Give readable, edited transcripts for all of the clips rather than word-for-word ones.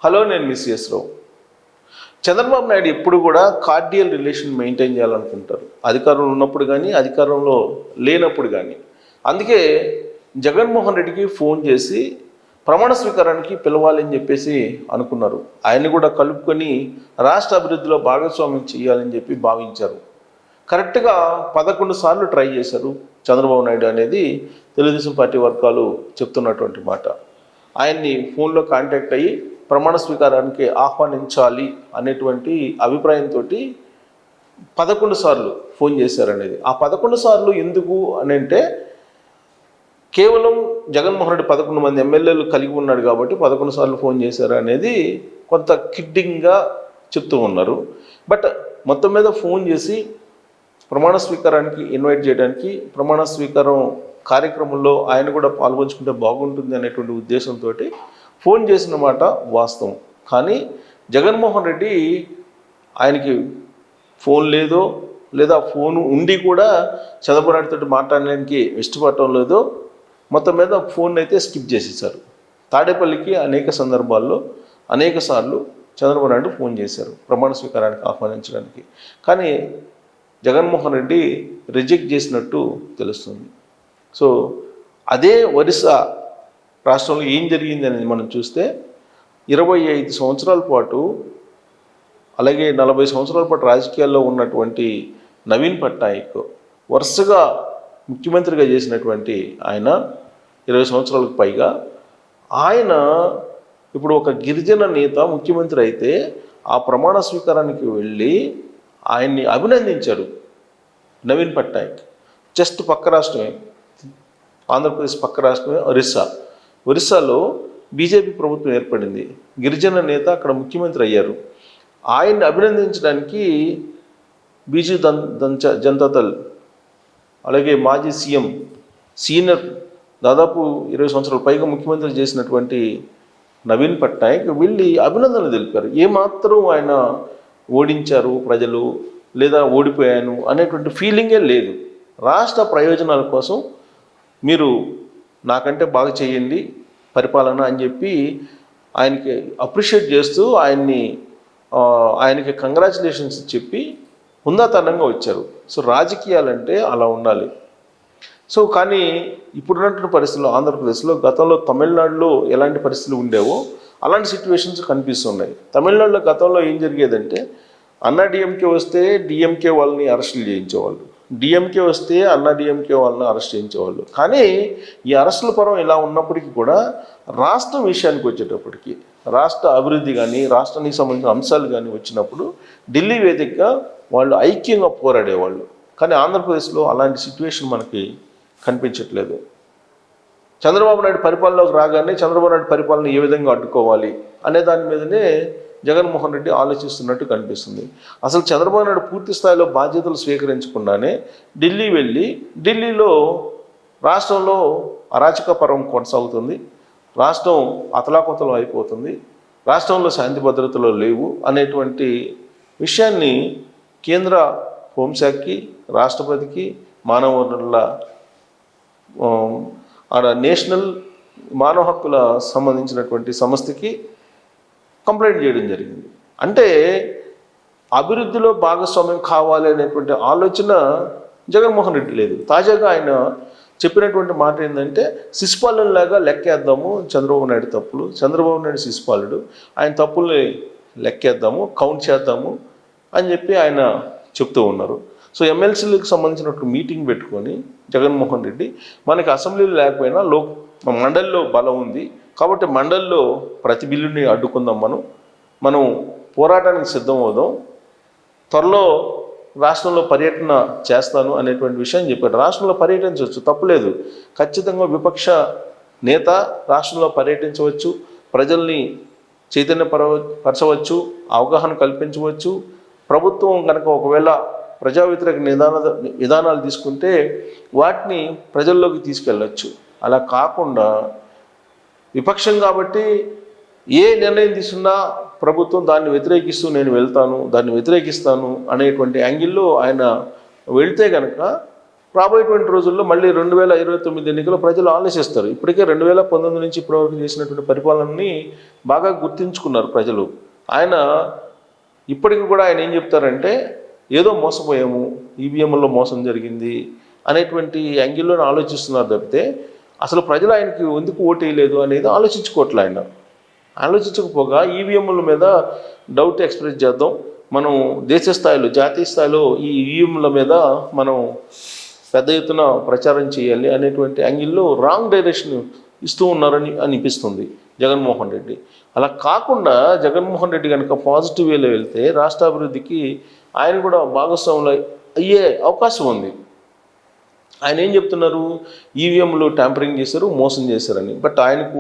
Hello, నేను miss రావు. చంద్రబాబు నాయుడు ఎప్పుడు కూడా కార్డియల్ రిలేషన్ మెయింటైన్ చేయాలనుకుంటారు, అధికారంలో ఉన్నప్పుడు కానీ అధికారంలో లేనప్పుడు కానీ. అందుకే జగన్మోహన్ రెడ్డికి ఫోన్ చేసి ప్రమాణ స్వీకారానికి పిలవాలని చెప్పేసి అనుకున్నారు. ఆయన్ని కూడా కలుపుకొని రాష్ట్ర అభివృద్ధిలో భాగస్వామ్యం చేయాలని చెప్పి భావించారు. కరెక్ట్గా 11 సార్లు ట్రై చేశారు చంద్రబాబు నాయుడు అనేది తెలుగుదేశం పార్టీ వర్గాలు చెప్తున్నటువంటి మాట. ఆయన్ని ఫోన్లో కాంటాక్ట్ అయ్యి ప్రమాణ స్వీకారానికి ఆహ్వానించాలి అనేటువంటి అభిప్రాయంతో 11 సార్లు ఫోన్ చేశారనేది. ఆ 11 సార్లు ఎందుకు అని అంటే, కేవలం జగన్మోహన్ రెడ్డి 11 మంది ఎమ్మెల్యేలు కలిగి ఉన్నాడు కాబట్టి 11 సార్లు ఫోన్ చేశారు అనేది కొంత కిడ్డింగ్గా చెప్తూ ఉన్నారు. బట్ మొత్తం మీద ఫోన్ చేసి ప్రమాణ స్వీకారానికి ఇన్వైట్ చేయడానికి, ప్రమాణ స్వీకారం కార్యక్రమంలో ఆయన కూడా పాల్గొంచుకుంటే బాగుంటుంది అనేటువంటి ఉద్దేశంతో ఫోన్ చేసిన మాట వాస్తవం. కానీ జగన్మోహన్ రెడ్డి ఆయనకి ఫోన్ లేదో, లేదా ఫోన్ ఉండి కూడా చంద్రబాబు నాయుడుతో మాట్లాడడానికి ఇష్టపడటం లేదో, మొత్తం మీద ఫోన్ అయితే స్కిప్ చేసేసారు. తాడేపల్లికి అనేక సందర్భాల్లో అనేక సార్లు చంద్రబాబు నాయుడు ఫోన్ చేశారు ప్రమాణ స్వీకారానికి ఆహ్వానించడానికి. కానీ జగన్మోహన్ రెడ్డి రిజెక్ట్ చేసినట్టు తెలుస్తుంది. సో అదే ఒరిస్సా రాష్ట్రంలో ఏం జరిగింది అనేది మనం చూస్తే, 25 సంవత్సరాల పాటు, అలాగే 40 సంవత్సరాల పాటు రాజకీయాల్లో ఉన్నటువంటి నవీన్ పట్నాయక్ వరుసగా ముఖ్యమంత్రిగా చేసినటువంటి ఆయన 20 సంవత్సరాలకు పైగా, ఆయన ఇప్పుడు ఒక గిరిజన నేత ముఖ్యమంత్రి అయితే ఆ ప్రమాణ స్వీకారానికి వెళ్ళి ఆయన్ని అభినందించారు నవీన్ పట్నాయక్. జస్ట్ పక్క రాష్ట్రమే, ఆంధ్రప్రదేశ్ పక్క రాష్ట్రమే ఒరిస్సాలో బీజేపీ ప్రభుత్వం ఏర్పడింది. గిరిజన నేత అక్కడ ముఖ్యమంత్రి అయ్యారు. ఆయన్ని అభినందించడానికి బీజూ జనతాదళ్, అలాగే మాజీ సీఎం, సీనియర్, దాదాపు 20 సంవత్సరాల పైగా ముఖ్యమంత్రి చేసినటువంటి నవీన్ పట్నాయక్ వెళ్ళి అభినందనలు తెలిపారు. ఏమాత్రం ఆయన ఓడించారు ప్రజలు, లేదా ఓడిపోయాను అనేటువంటి ఫీలింగే లేదు. రాష్ట్ర ప్రయోజనాల కోసం మీరు నాకంటే బాగా చేయండి పరిపాలన అని చెప్పి ఆయనకి అప్రిషియేట్ చేస్తూ ఆయనకి కంగ్రాచులేషన్స్ చెప్పి హుందాతనంగా వచ్చారు. సో రాజకీయాలంటే అలా ఉండాలి. సో కానీ ఇప్పుడున్నటువంటి పరిస్థితుల్లో ఆంధ్రప్రదేశ్లో, గతంలో తమిళనాడులో ఎలాంటి పరిస్థితులు ఉండేవో అలాంటి సిచ్యువేషన్స్ కనిపిస్తున్నాయి. తమిళనాడులో గతంలో ఏం జరిగేదంటే, అన్నా డిఎంకే వస్తే డిఎంకే వాళ్ళని అరెస్టులు చేయించేవాళ్ళు, డిఎంకే వస్తే అన్నా డిఎంకే వాళ్ళని అరెస్ట్ చేయించేవాళ్ళు. కానీ ఈ అరెస్టుల పరం ఇలా ఉన్నప్పటికీ కూడా రాష్ట్రం విషయానికి వచ్చేటప్పటికి, రాష్ట్ర అభివృద్ధి కానీ రాష్ట్రానికి సంబంధించిన అంశాలు కానీ వచ్చినప్పుడు ఢిల్లీ వేదికగా వాళ్ళు ఐక్యంగా పోరాడేవాళ్ళు. కానీ ఆంధ్రప్రదేశ్లో అలాంటి సిచ్యువేషన్ మనకి కనిపించట్లేదు. చంద్రబాబు నాయుడు పరిపాలనలోకి రాగానే చంద్రబాబు నాయుడు పరిపాలన ఏ విధంగా అడ్డుకోవాలి అనే దాని మీదనే జగన్మోహన్ రెడ్డి ఆలోచిస్తున్నట్టు కనిపిస్తుంది. అసలు చంద్రబాబు నాయుడు పూర్తి స్థాయిలో బాధ్యతలు స్వీకరించకుండానే ఢిల్లీ వెళ్ళి, ఢిల్లీలో రాష్ట్రంలో అరాచక పర్వం కొనసాగుతుంది, రాష్ట్రం అతలాకుతలం అయిపోతుంది, రాష్ట్రంలో శాంతి భద్రతలు లేవు అనేటువంటి విషయాన్ని కేంద్ర హోంశాఖకి, రాష్ట్రపతికి, మానవ వనరుల నేషనల్ మానవ హక్కుల సంబంధించినటువంటి సంస్థకి కంప్లైంట్ చేయడం జరిగింది. అంటే అభివృద్ధిలో భాగస్వామ్యం కావాలి అనేటువంటి ఆలోచన జగన్మోహన్ రెడ్డి లేదు. తాజాగా ఆయన చెప్పినటువంటి మాట ఏంటంటే, శిశుపాలనలాగా లెక్కేద్దాము చంద్రబాబు నాయుడు తప్పులు, చంద్రబాబు నాయుడు శిశుపాలుడు, ఆయన తప్పుల్ని లెక్కేద్దాము, కౌంట్ చేద్దాము అని చెప్పి ఆయన చెప్తూ ఉన్నారు. సో ఎమ్మెల్సీలకు సంబంధించినటువంటి మీటింగ్ పెట్టుకొని జగన్మోహన్ రెడ్డి, మనకి అసెంబ్లీలో లేకపోయినా మండలిలో బలం ఉంది కాబట్టి మండలిలో ప్రతి బిల్లుని అడ్డుకుందాం, మనం పోరాటానికి సిద్ధం అవుదాం, త్వరలో రాష్ట్రంలో పర్యటన చేస్తాను అనేటువంటి విషయం చెప్పాడు. రాష్ట్రంలో పర్యటించవచ్చు, తప్పులేదు. ఖచ్చితంగా విపక్ష నేత రాష్ట్రంలో పర్యటించవచ్చు, ప్రజల్ని చైతన్యపరచవచ్చు, అవగాహన కల్పించవచ్చు. ప్రభుత్వం కనుక ఒకవేళ ప్రజా వ్యతిరేక విధానాలు తీసుకుంటే వాటిని ప్రజల్లోకి తీసుకెళ్ళచ్చు. అలా కాకుండా విపక్షం కాబట్టి ఏ నిర్ణయం తీసుకున్నా ప్రభుత్వం దాన్ని వ్యతిరేకిస్తూ నేను వెళ్తాను, దాన్ని వ్యతిరేకిస్తాను అనేటువంటి యాంగిల్లో ఆయన వెళ్తే కనుక రాబోయేటువంటి రోజుల్లో మళ్ళీ 2029 ఎన్నికల్లో ప్రజలు ఆలోచిస్తారు. ఇప్పటికే 2019 నుంచి ఇప్పటివరకు చేసినటువంటి పరిపాలనని బాగా గుర్తించుకున్నారు ప్రజలు. ఆయన ఇప్పటికి కూడా ఆయన ఏం చెప్తారంటే ఏదో మోసపోయాము, ఈవీఎంలో మోసం జరిగింది అనేటువంటి యాంగిల్లోనే ఆలోచిస్తున్నారు తప్పితే అసలు ప్రజలు ఆయనకి ఎందుకు ఓటు వేయలేదు అనేది ఆలోచించుకోవట్లే. ఆయన ఆలోచించకపోగా ఈవీఎంల మీద డౌట్ ఎక్స్ప్రెస్ చేద్దాం, మనం దేశ స్థాయిలో జాతీయ స్థాయిలో ఈ ఈవీఎంల మీద మనం పెద్ద ఎత్తున ప్రచారం చేయాలి అనేటువంటి యాంగిల్లో రాంగ్ డైరెక్షన్ ఇస్తూ ఉన్నారని అనిపిస్తుంది జగన్మోహన్ రెడ్డి. అలా కాకుండా జగన్మోహన్ రెడ్డి కనుక పాజిటివ్ వేలో వెళ్తే రాష్ట్ర అభివృద్ధికి ఆయన కూడా భాగస్వాములు అయ్యే అవకాశం ఉంది. ఆయన ఏం చెప్తున్నారు, ఈవీఎంలు ట్యాంపరింగ్ చేశారు, మోసం చేశారని. బట్ ఆయనకు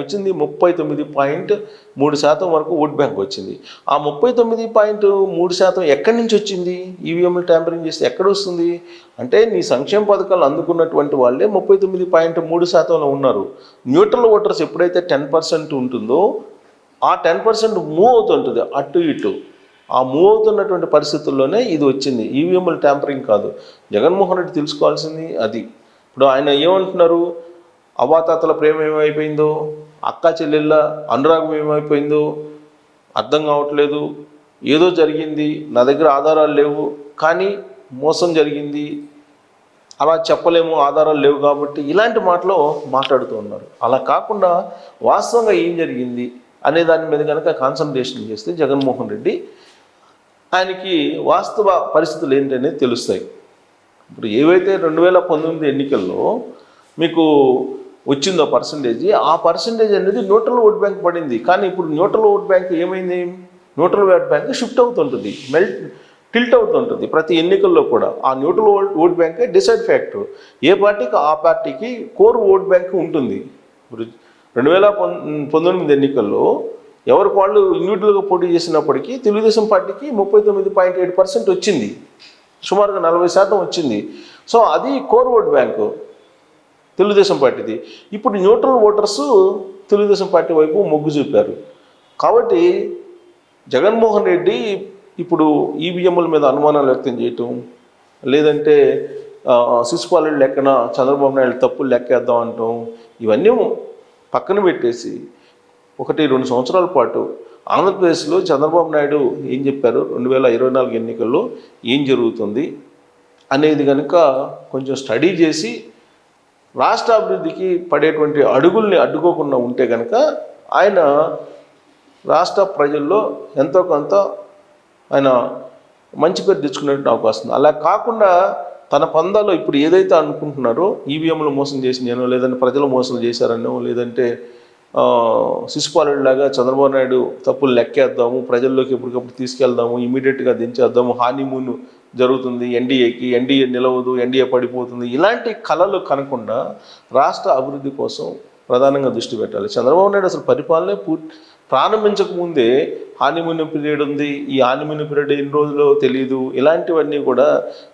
వచ్చింది 39.3% వరకు ఓట్ బ్యాంక్ వచ్చింది. ఆ 39.3% ఎక్కడి నుంచి వచ్చింది? ఈవీఎంలు ట్యాంపరింగ్ చేస్తే ఎక్కడ వస్తుంది అంటే నీ సంక్షేమ పథకాలు అందుకున్నటువంటి వాళ్ళే 39.3%లో ఉన్నారు. న్యూట్రల్ ఓటర్స్ ఎప్పుడైతే 10% ఉంటుందో ఆ 10% మూవ్ అవుతుంటుంది అటు ఇటు. ఆ మూవ్ అవుతున్నటువంటి పరిస్థితుల్లోనే ఇది వచ్చింది, ఈవీఎంలు ట్యాంపరింగ్ కాదు. జగన్మోహన్ రెడ్డి తెలుసుకోవాల్సింది అది. ఇప్పుడు ఆయన ఏమంటున్నారు, అవాతాతల ప్రేమ ఏమైపోయిందో, అక్క చెల్లెళ్ళ అనురాగం ఏమైపోయిందో అర్థం కావట్లేదు. ఏదో జరిగింది, నా దగ్గర ఆధారాలు లేవు, కానీ మోసం జరిగింది, అలా చెప్పలేము, ఆధారాలు లేవు కాబట్టి ఇలాంటి మాటలు మాట్లాడుతూ ఉన్నారు. అలా కాకుండా వాస్తవంగా ఏం జరిగింది అనే దాని మీద కనుక కాన్సన్ట్రేషన్ చేస్తే జగన్మోహన్ రెడ్డి ఆయనకి వాస్తవ పరిస్థితులు ఏంటనేది తెలుస్తాయి. ఇప్పుడు ఏవైతే 2019 ఎన్నికల్లో మీకు వచ్చిందో పర్సంటేజ్, ఆ పర్సంటేజ్ అనేది న్యూట్రల్ ఓట్ బ్యాంక్ పడింది. కానీ ఇప్పుడు న్యూట్రల్ ఓట్ బ్యాంక్ ఏమైంది, న్యూట్రల్ ఓట్ బ్యాంక్ షిఫ్ట్ అవుతుంటుంది, టిల్ట్ అవుతుంటుంది ప్రతి ఎన్నికల్లో కూడా. ఆ న్యూట్రల్ ఓట్ బ్యాంకే డిసైడ్ ఫ్యాక్టర్. ఏ పార్టీకి ఆ పార్టీకి కోర్ ఓట్ బ్యాంక్ ఉంటుంది. ఇప్పుడు 2019 ఎన్నికల్లో ఎవరికి వాళ్ళు ఇండివిజువల్గా పోటీ చేసినప్పటికీ తెలుగుదేశం పార్టీకి 39.8% వచ్చింది, సుమారుగా 40% వచ్చింది. సో అది కోర్ ఓట్ బ్యాంకు తెలుగుదేశం పార్టీది. ఇప్పుడు న్యూట్రల్ ఓటర్స్ తెలుగుదేశం పార్టీ వైపు మొగ్గు చూపారు. కాబట్టి జగన్మోహన్ రెడ్డి ఇప్పుడు ఈవీఎంల మీద అనుమానాలు వ్యక్తం చేయటం, లేదంటే శిశుపాలుడి లెక్కన చంద్రబాబు నాయుడు తప్పులు లెక్కేద్దాం అంటాం, ఇవన్నీ పక్కన పెట్టేసి 1-2 సంవత్సరాల పాటు ఆంధ్రప్రదేశ్లో చంద్రబాబు నాయుడు ఏం చెప్పారు, 2024 ఎన్నికల్లో ఏం జరుగుతుంది అనేది కనుక కొంచెం స్టడీ చేసి రాష్ట్ర అభివృద్ధికి పడేటువంటి అడుగుల్ని అడ్డుకోకుండా ఉంటే కనుక ఆయన రాష్ట్ర ప్రజల్లో ఎంతో కొంత ఆయన మంచి పేరు తెచ్చుకునేటువంటి అవకాశం ఉంది. అలా కాకుండా తన పందాలో ఇప్పుడు ఏదైతే అనుకుంటున్నారో ఈవీఎంలు మోసం చేసినానో, లేదంటే ప్రజలు మోసం చేశారనో, లేదంటే శిశుపాలుడిలాగా చంద్రబాబు నాయుడు తప్పులు లెక్కేద్దాము, ప్రజల్లోకి ఎప్పటికప్పుడు తీసుకెళ్దాము, ఇమీడియట్గా దించేద్దాము, హానీమూన్ జరుగుతుంది ఎన్డీఏకి, ఎన్డీఏ నిలవదు, ఎన్డీఏ పడిపోతుంది, ఇలాంటి కళలు కనకుండా రాష్ట్ర అభివృద్ధి కోసం ప్రధానంగా దృష్టి పెట్టాలి. చంద్రబాబు నాయుడు అసలు పరిపాలనే ప్రారంభించకముందే హానీమూన్ పీరియడ్ ఉంది, ఈ హానీమూన్ పీరియడ్ ఎన్ని రోజులో తెలియదు, ఇలాంటివన్నీ కూడా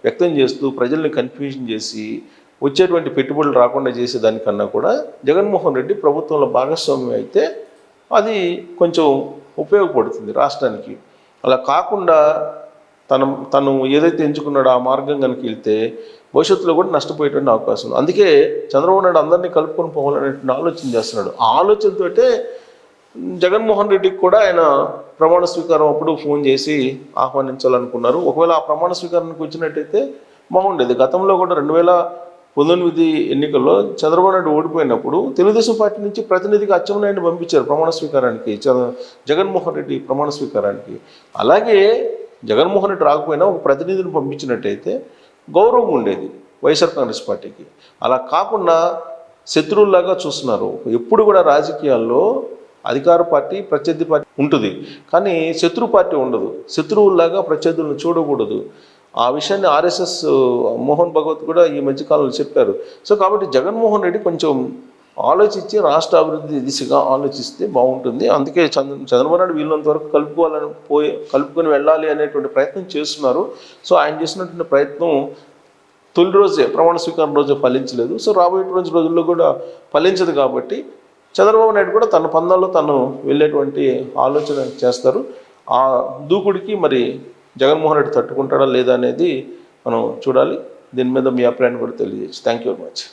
వ్యక్తం చేస్తూ ప్రజల్ని కన్ఫ్యూజన్ చేసి వచ్చేటువంటి పెట్టుబడులు రాకుండా చేసేదానికన్నా కూడా జగన్మోహన్ రెడ్డి ప్రభుత్వంలో భాగస్వామ్యం అయితే అది కొంచెం ఉపయోగపడుతుంది రాష్ట్రానికి. అలా కాకుండా తను ఏదైతే ఎంచుకున్నాడో ఆ మార్గం కనుక వెళ్తే భవిష్యత్తులో కూడా నష్టపోయేటువంటి అవకాశం ఉంది. అందుకే చంద్రబాబు నాయుడు అందరినీ కలుపుకొని పోవాలనేటువంటి ఆలోచన చేస్తున్నాడు. ఆ ఆలోచనతోటే జగన్మోహన్ రెడ్డికి కూడా ఆయన ప్రమాణ స్వీకారం అప్పుడు ఫోన్ చేసి ఆహ్వానించాలనుకున్నారు. ఒకవేళ ఆ ప్రమాణ స్వీకారానికి వచ్చినట్టయితే బాగుండేది. గతంలో కూడా 2019 ఎన్నికల్లో చంద్రబాబు నాయుడు ఓడిపోయినప్పుడు తెలుగుదేశం పార్టీ నుంచి ప్రతినిధిగా అచ్చెన్నాయుడిని పంపించారు ప్రమాణ స్వీకారానికి, జగన్మోహన్ రెడ్డి ప్రమాణ స్వీకారానికి. అలాగే జగన్మోహన్ రెడ్డి రాకపోయినా ఒక ప్రతినిధిని పంపించినట్టయితే గౌరవం ఉండేది వైఎస్ఆర్ కాంగ్రెస్ పార్టీకి. అలా కాకుండా శత్రువులాగా చూస్తున్నారు. ఎప్పుడు కూడా రాజకీయాల్లో అధికార పార్టీ ప్రత్యర్థి పార్టీ ఉంటుంది, కానీ శత్రు పార్టీ ఉండదు. శత్రువులాగా ప్రత్యర్థులను చూడకూడదు. ఆ విషయాన్ని ఆర్ఎస్ఎస్ మోహన్ భగవత్ కూడా ఈ మధ్యకాలంలో చెప్పారు. సో కాబట్టి జగన్మోహన్ రెడ్డి కొంచెం ఆలోచించి రాష్ట్ర అభివృద్ధి దిశగా ఆలోచిస్తే బాగుంటుంది. అందుకే చంద్రబాబు నాయుడు వీళ్ళంత వరకు కలుపుకొని వెళ్ళాలి అనేటువంటి ప్రయత్నం చేస్తున్నారు. సో ఆయన చేసినటువంటి ప్రయత్నం తొలి రోజే ప్రమాణ స్వీకారం రోజే ఫలించలేదు. సో రాబోయే రోజుల్లో కూడా ఫలించదు. కాబట్టి చంద్రబాబు నాయుడు కూడా తన పందాల్లో తను వెళ్ళేటువంటి ఆలోచన చేస్తారు. ఆ దూకుడికి మరి జగన్మోహన్ రెడ్డి తట్టుకుంటాడా లేదా అనేది మనం చూడాలి. దీని మీద మీ అభిప్రాయాన్ని కూడా తెలియజేయచ్చు. Thank you very much.